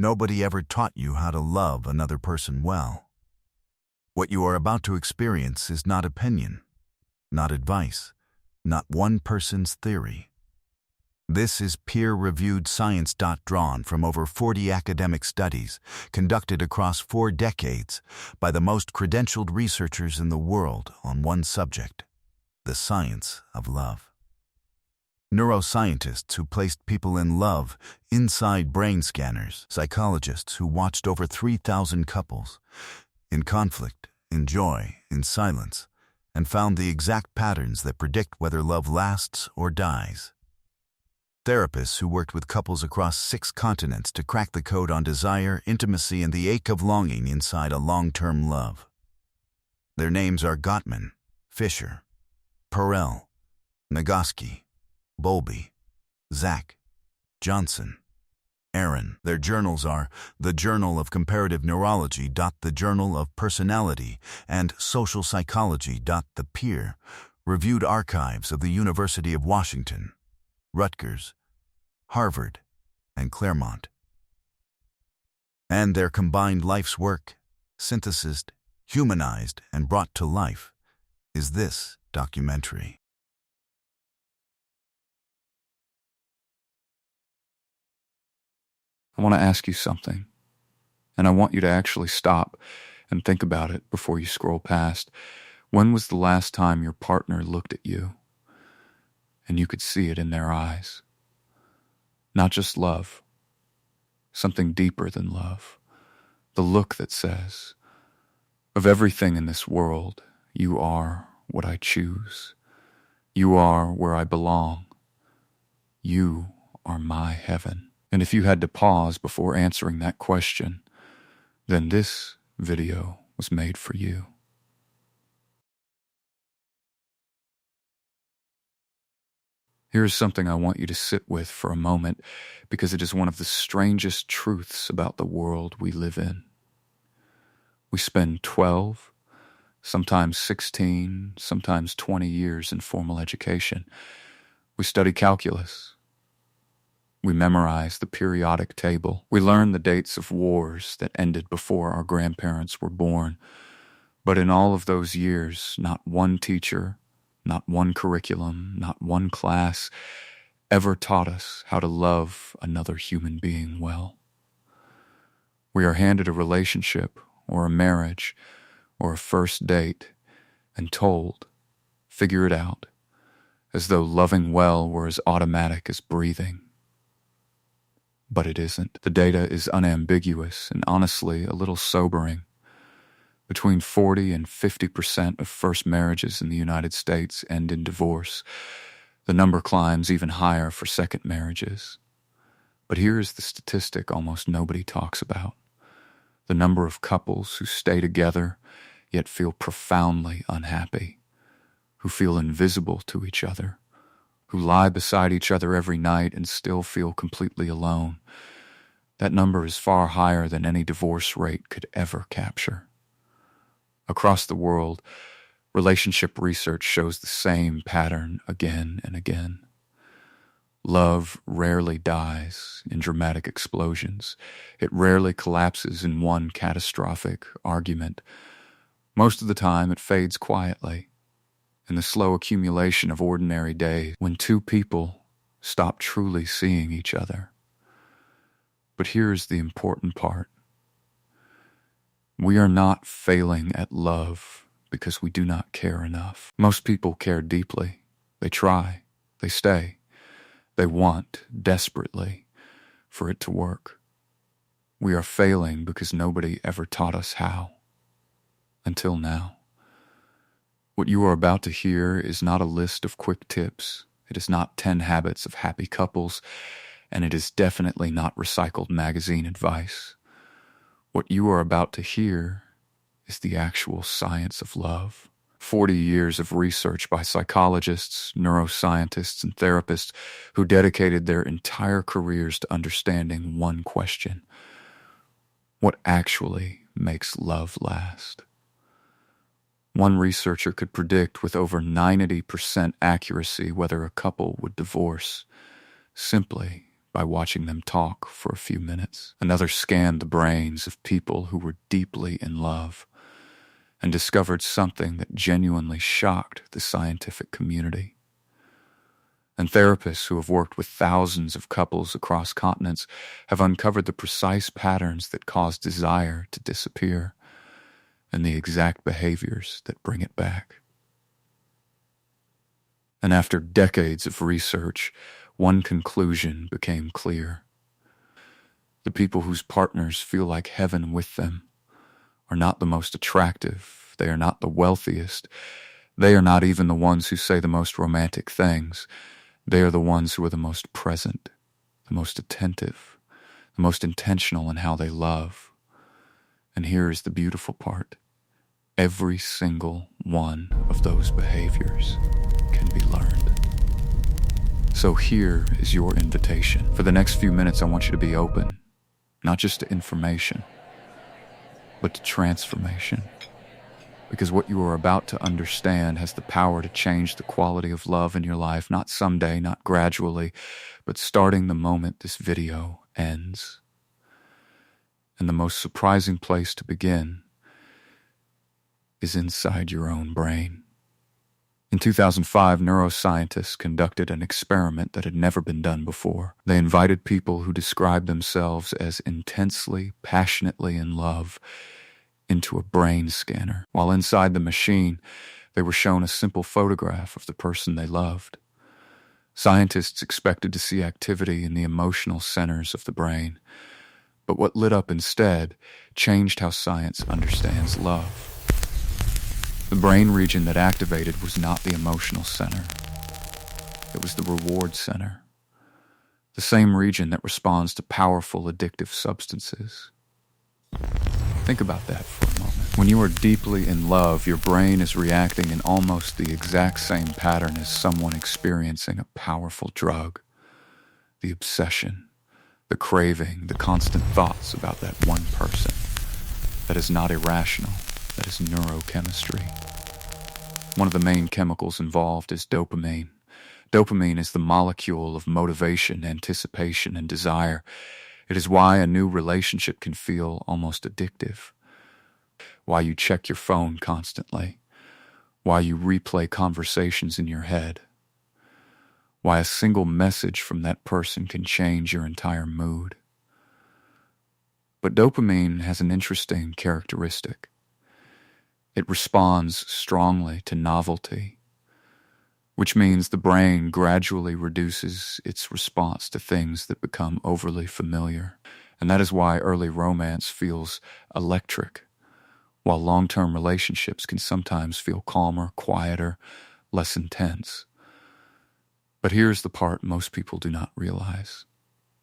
Nobody ever taught you how to love another person well. What you are about to experience is not opinion, not advice, not one person's theory. This is peer-reviewed science drawn from over 40 academic studies conducted across 4 decades by the most credentialed researchers in the world on one subject, the science of love. Neuroscientists who placed people in love inside brain scanners, psychologists who watched over 3,000 couples, in conflict, in joy, in silence, and found the exact patterns that predict whether love lasts or dies. Therapists who worked with couples across 6 continents to crack the code on desire, intimacy, and the ache of longing inside a long-term love. Their names are Gottman, Fisher, Perel, Nagoski, Bowlby, Zach, Johnson, Aaron. Their journals are the Journal of Comparative Neurology, the Journal of Personality, and Social Psychology, the peer-reviewed archives of the University of Washington, Rutgers, Harvard, and Claremont. And their combined life's work, synthesized, humanized, and brought to life, is this documentary. I want to ask you something, and I want you to actually stop and think about it before you scroll past. When was the last time your partner looked at you and you could see it in their eyes? Not just love, something deeper than love. The look that says, of everything in this world, you are what I choose. You are where I belong. You are my heaven. And if you had to pause before answering that question, then this video was made for you. Here's something I want you to sit with for a moment, because it is one of the strangest truths about the world we live in. We spend 12, sometimes 16, sometimes 20 years in formal education. We study calculus. We memorize the periodic table. We learn the dates of wars that ended before our grandparents were born. But in all of those years, not one teacher, not one curriculum, not one class ever taught us how to love another human being well. We are handed a relationship or a marriage or a first date and told, figure it out, as though loving well were as automatic as breathing. But it isn't. The data is unambiguous and honestly a little sobering. Between 40 and 50% of first marriages in the United States end in divorce. The number climbs even higher for second marriages. But here is the statistic almost nobody talks about. The number of couples who stay together yet feel profoundly unhappy, who feel invisible to each other, who lie beside each other every night and still feel completely alone. That number is far higher than any divorce rate could ever capture. Across the world, relationship research shows the same pattern again and again. Love rarely dies in dramatic explosions. It rarely collapses in one catastrophic argument. Most of the time, it fades quietly, in the slow accumulation of ordinary days when 2 people stop truly seeing each other. But here's the important part. We are not failing at love because we do not care enough. Most people care deeply. They try. They stay. They want, desperately, for it to work. We are failing because nobody ever taught us how. Until now. What you are about to hear is not a list of quick tips. It is not 10 habits of happy couples, and it is definitely not recycled magazine advice. What you are about to hear is the actual science of love. 40 years of research by psychologists, neuroscientists, and therapists who dedicated their entire careers to understanding one question. What actually makes love last? One researcher could predict with over 90% accuracy whether a couple would divorce, simply by watching them talk for a few minutes. Another scanned the brains of people who were deeply in love and discovered something that genuinely shocked the scientific community. And therapists who have worked with thousands of couples across continents have uncovered the precise patterns that cause desire to disappear and the exact behaviors that bring it back. And after decades of research, one conclusion became clear. The people whose partners feel like heaven with them are not the most attractive, they are not the wealthiest, they are not even the ones who say the most romantic things. They are the ones who are the most present, the most attentive, the most intentional in how they love. And here is the beautiful part. Every single one of those behaviors can be learned. So here is your invitation. For the next few minutes, I want you to be open, not just to information, but to transformation. Because what you are about to understand has the power to change the quality of love in your life, not someday, not gradually, but starting the moment this video ends. And the most surprising place to begin is inside your own brain. In 2005, neuroscientists conducted an experiment that had never been done before. They invited people who described themselves as intensely, passionately in love into a brain scanner. While inside the machine, they were shown a simple photograph of the person they loved. Scientists expected to see activity in the emotional centers of the brain, but what lit up instead changed how science understands love. The brain region that activated was not the emotional center. It was the reward center, the same region that responds to powerful addictive substances. Think about that for a moment. When you are deeply in love, your brain is reacting in almost the exact same pattern as someone experiencing a powerful drug. The obsession, the craving, the constant thoughts about that one person. That is not irrational. That is neurochemistry. One of the main chemicals involved is dopamine. Dopamine is the molecule of motivation, anticipation, and desire. It is why a new relationship can feel almost addictive. Why you check your phone constantly. Why you replay conversations in your head. Why a single message from that person can change your entire mood. But dopamine has an interesting characteristic. It responds strongly to novelty, which means the brain gradually reduces its response to things that become overly familiar. And that is why early romance feels electric, while long-term relationships can sometimes feel calmer, quieter, less intense. But here's the part most people do not realize.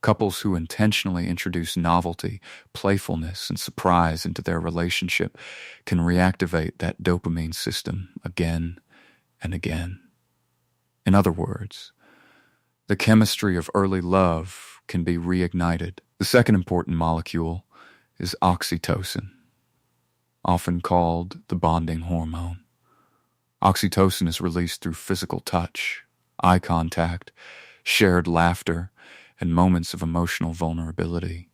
Couples who intentionally introduce novelty, playfulness, and surprise into their relationship can reactivate that dopamine system again and again. In other words, the chemistry of early love can be reignited. The second important molecule is oxytocin, often called the bonding hormone. Oxytocin is released through physical touch, eye contact, shared laughter, and moments of emotional vulnerability.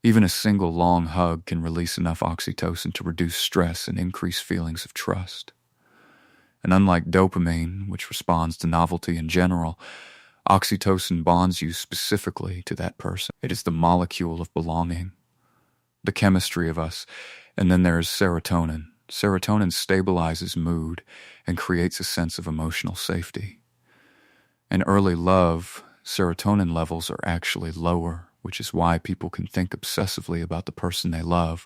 Even a single long hug can release enough oxytocin to reduce stress and increase feelings of trust. And unlike dopamine, which responds to novelty in general, oxytocin bonds you specifically to that person. It is the molecule of belonging, the chemistry of us. And then there is serotonin. Serotonin stabilizes mood and creates a sense of emotional safety. In early love, serotonin levels are actually lower, which is why people can think obsessively about the person they love.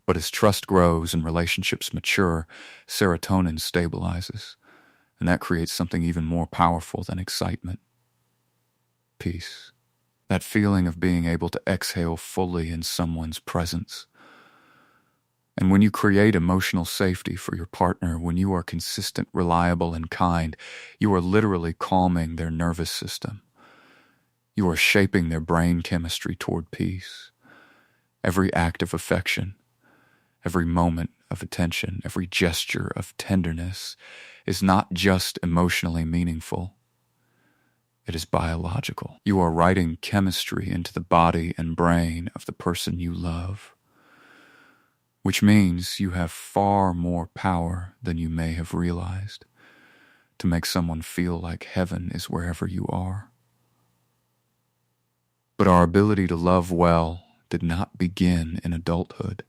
But as trust grows and relationships mature, serotonin stabilizes, and that creates something even more powerful than excitement. Peace. That feeling of being able to exhale fully in someone's presence. And when you create emotional safety for your partner, when you are consistent, reliable, and kind, you are literally calming their nervous system. You are shaping their brain chemistry toward peace. Every act of affection, every moment of attention, every gesture of tenderness is not just emotionally meaningful. It is biological. You are writing chemistry into the body and brain of the person you love, which means you have far more power than you may have realized to make someone feel like heaven is wherever you are. But our ability to love well did not begin in adulthood.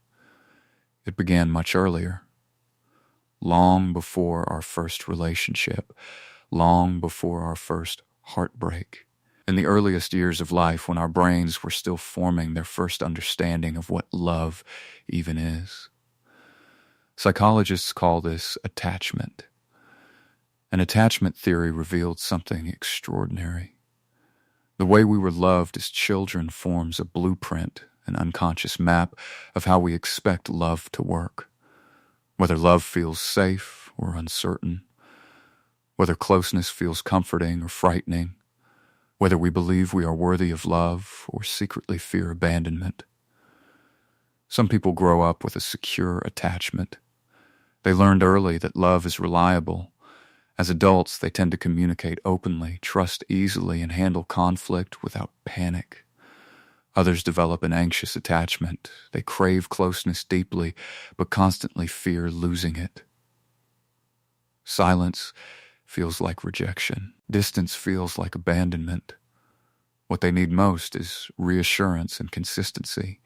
It began much earlier, long before our first relationship, long before our first heartbreak. In the earliest years of life, when our brains were still forming their first understanding of what love even is. Psychologists call this attachment. And attachment theory revealed something extraordinary. The way we were loved as children forms a blueprint, an unconscious map of how we expect love to work. Whether love feels safe or uncertain, whether closeness feels comforting or frightening, whether we believe we are worthy of love or secretly fear abandonment. Some people grow up with a secure attachment. They learned early that love is reliable. As adults, they tend to communicate openly, trust easily, and handle conflict without panic. Others develop an anxious attachment. They crave closeness deeply, but constantly fear losing it. Silence feels like rejection. Distance feels like abandonment. What they need most is reassurance and consistency.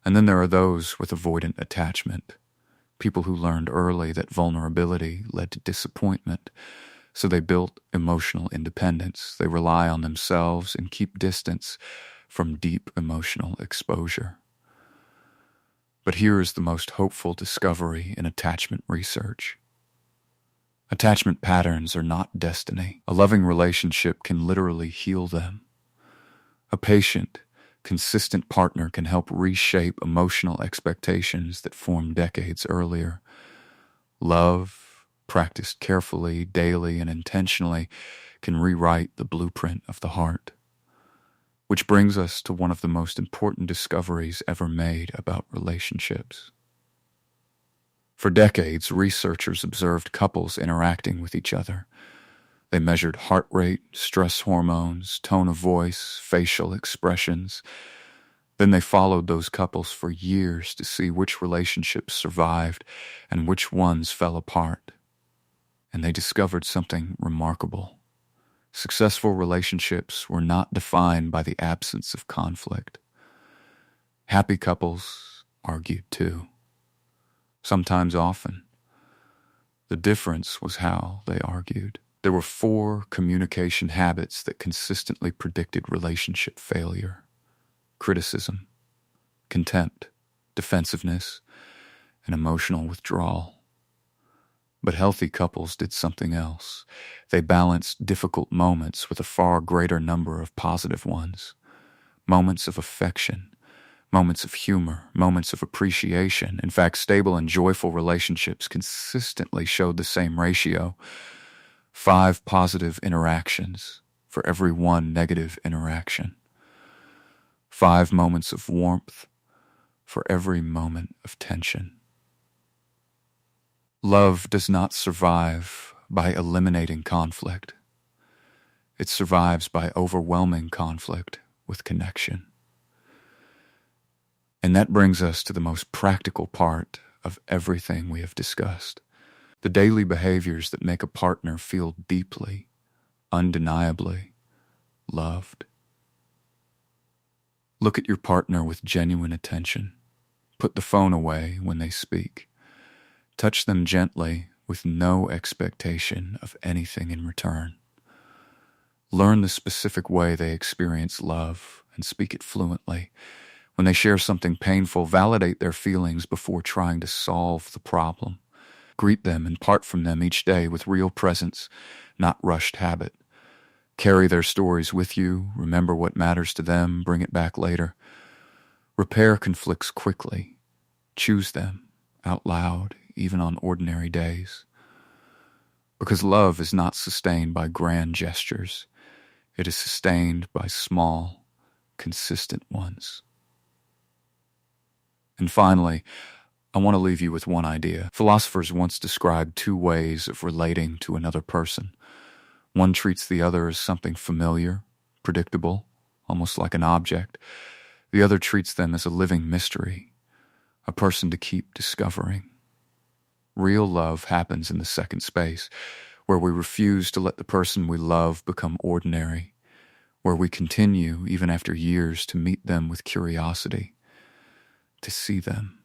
And then there are those with avoidant attachment. People who learned early that vulnerability led to disappointment, so they built emotional independence. They rely on themselves and keep distance from deep emotional exposure. But here is the most hopeful discovery in attachment research. Attachment patterns are not destiny. A loving relationship can literally heal them. A patient, consistent partner can help reshape emotional expectations that formed decades earlier. Love, practiced carefully, daily, and intentionally, can rewrite the blueprint of the heart. Which brings us to one of the most important discoveries ever made about relationships. For decades, researchers observed couples interacting with each other. They measured heart rate, stress hormones, tone of voice, facial expressions. Then they followed those couples for years to see which relationships survived and which ones fell apart. And they discovered something remarkable. Successful relationships were not defined by the absence of conflict. Happy couples argued too. Sometimes often. The difference was how they argued. There were 4 communication habits that consistently predicted relationship failure: criticism, contempt, defensiveness, and emotional withdrawal. But healthy couples did something else. They balanced difficult moments with a far greater number of positive ones. Moments of affection, moments of humor, moments of appreciation. In fact, stable and joyful relationships consistently showed the same ratio: 5 positive interactions for every 1 negative interaction. 5 moments of warmth for every moment of tension. Love does not survive by eliminating conflict. It survives by overwhelming conflict with connection. And that brings us to the most practical part of everything we have discussed: the daily behaviors that make a partner feel deeply, undeniably loved. Look at your partner with genuine attention. Put the phone away when they speak. Touch them gently with no expectation of anything in return. Learn the specific way they experience love and speak it fluently. When they share something painful, validate their feelings before trying to solve the problem. Greet them and part from them each day with real presence, not rushed habit. Carry their stories with you, remember what matters to them, bring it back later. Repair conflicts quickly. Choose them out loud, even on ordinary days. Because love is not sustained by grand gestures. It is sustained by small, consistent ones. And finally, I want to leave you with one idea. Philosophers once described 2 ways of relating to another person. One treats the other as something familiar, predictable, almost like an object. The other treats them as a living mystery, a person to keep discovering. Real love happens in the second space, where we refuse to let the person we love become ordinary, where we continue, even after years, to meet them with curiosity, to see them,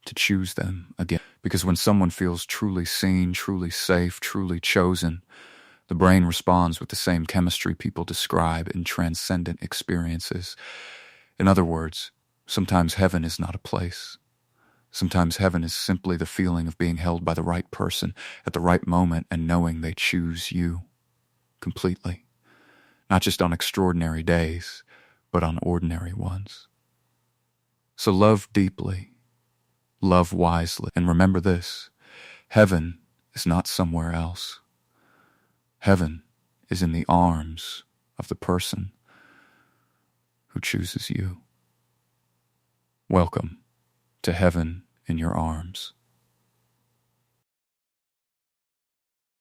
to choose them again. Because when someone feels truly seen, truly safe, truly chosen, the brain responds with the same chemistry people describe in transcendent experiences. In other words, sometimes heaven is not a place. Sometimes heaven is simply the feeling of being held by the right person at the right moment and knowing they choose you completely. Not just on extraordinary days, but on ordinary ones. So love deeply, love wisely, and remember this: heaven is not somewhere else. Heaven is in the arms of the person who chooses you. Welcome to heaven in your arms.